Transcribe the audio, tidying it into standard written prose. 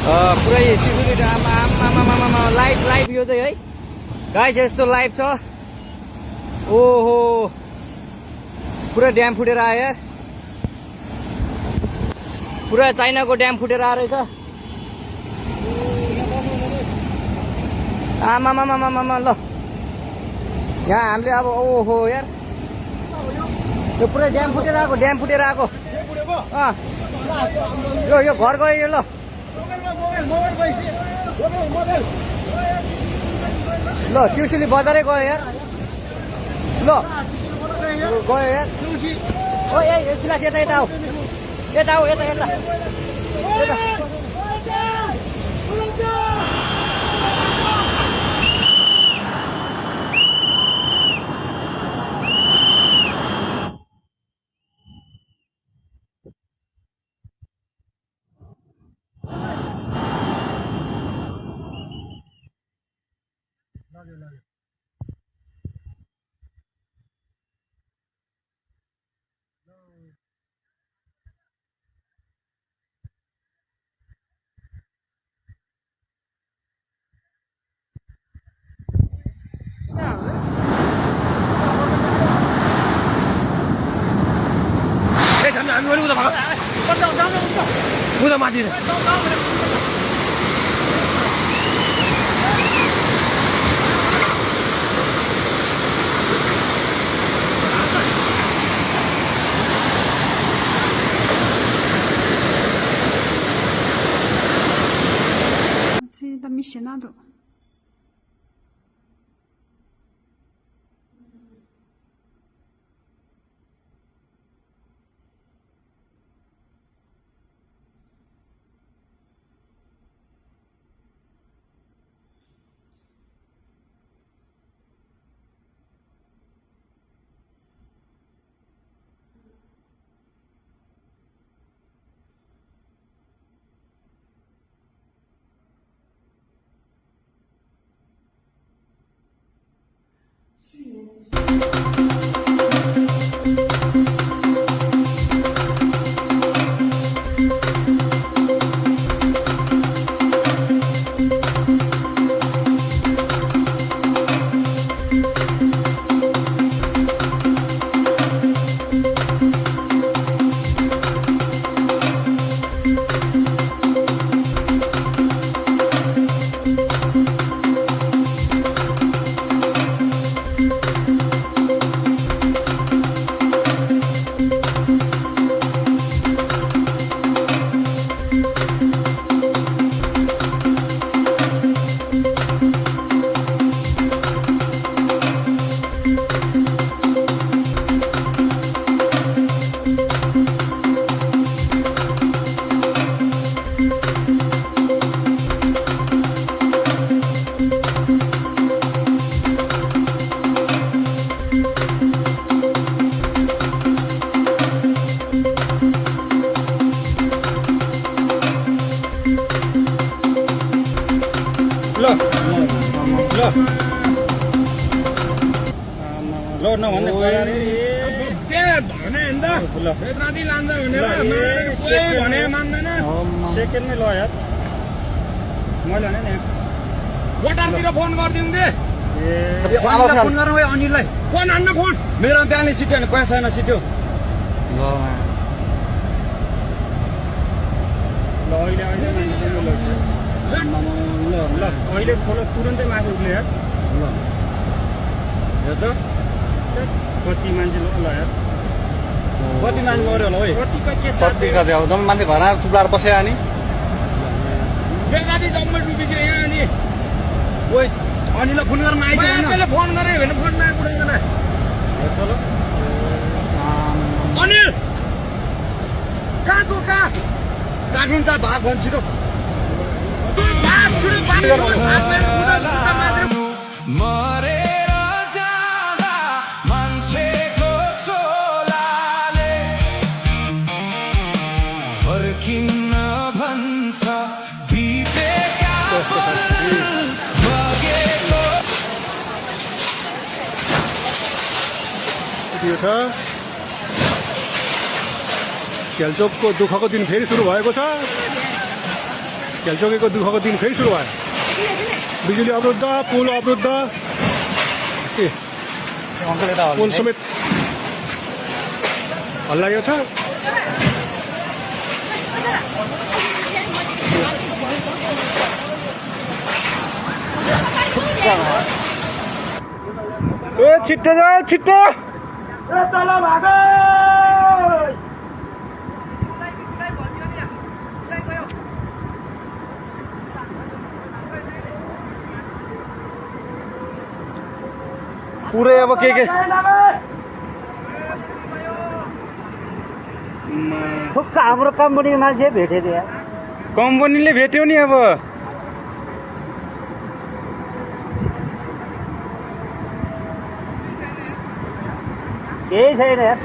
पुरै सिलगढी आमा लाइभ यो चाहिँ है गाइस यस्तो लाइभ छ। ओहो पुरा ड्याम फुटेर आयो यार, पुरा चाइनाको ड्याम फुटेर आएर रहेछ। आमा ल यहाँ हामीले अब ओहो यार यो पुरै ड्याम फुटेर आएको यो घर गयो यो। ल त्रिशुली बजारै गयो यार, ल गयो यार। ओ ए सिलास यता आऊ यता उता माथि Tá missionado. ल नभन्ने राति लान्छ भनेर मान्दैन। सेकेन्डमै ल यार मैले भने नि वाटरतिर फोन गरिदिउँ दे। फोन गरौँ है अनिललाई, फोन हान्न फोन। मेरो बिहानै सिट्यो भने पैसा छैन सिट्यो। ल अहिले अहिले खोलो तुरन्तै माथि उठ्ने यार। ल यो त कति मान्छे ल यार, कति मान्छे मऱ्यो होला है, कति कति अब जम्मै मान्छे घर चुप्लाएर बसे अनि बेलादी जम्मै डुबिसक्यो यहाँ। अनि ओइ अनिललाई फोन गर्न आइदिएन, फोन गरे भने फोन नआइपुग्दैन। चलो अनिल कहाँ तँ कहाँ काठिन्छ भाग भन्छ छिटो मरेर जाँदा मान्छेको छोलाले फर्किन्न भन्छ बितेका बगेको। खेलचोकको दुःखको दिन फेरि सुरु भएको छ। खेलचोकेको दुःखको दिन फेरि सुरु भयो बिजुली अवरुद्ध पुल अवरुद्ध पुल समेत हल्लायो छ ए छिट्टो जाऊ छिट्टो पुरै अब के हाम्रो कम्पनीको मान्छे भेट्यो त्यहाँ कम्पनीले भेट्यो नि अब केही छैन यार